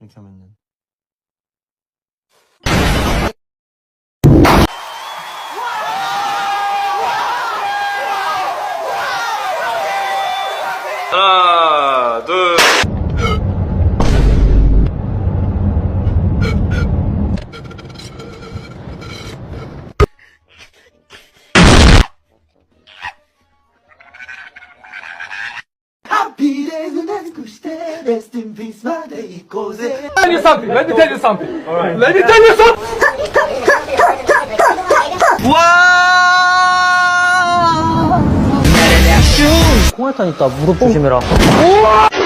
이렇게 하면은. 하나, 둘. Rest in peace, my day goes in. Let me tell you something. Let me tell you something. 와! 콩알 타니까 무릎 조심해라. 우와!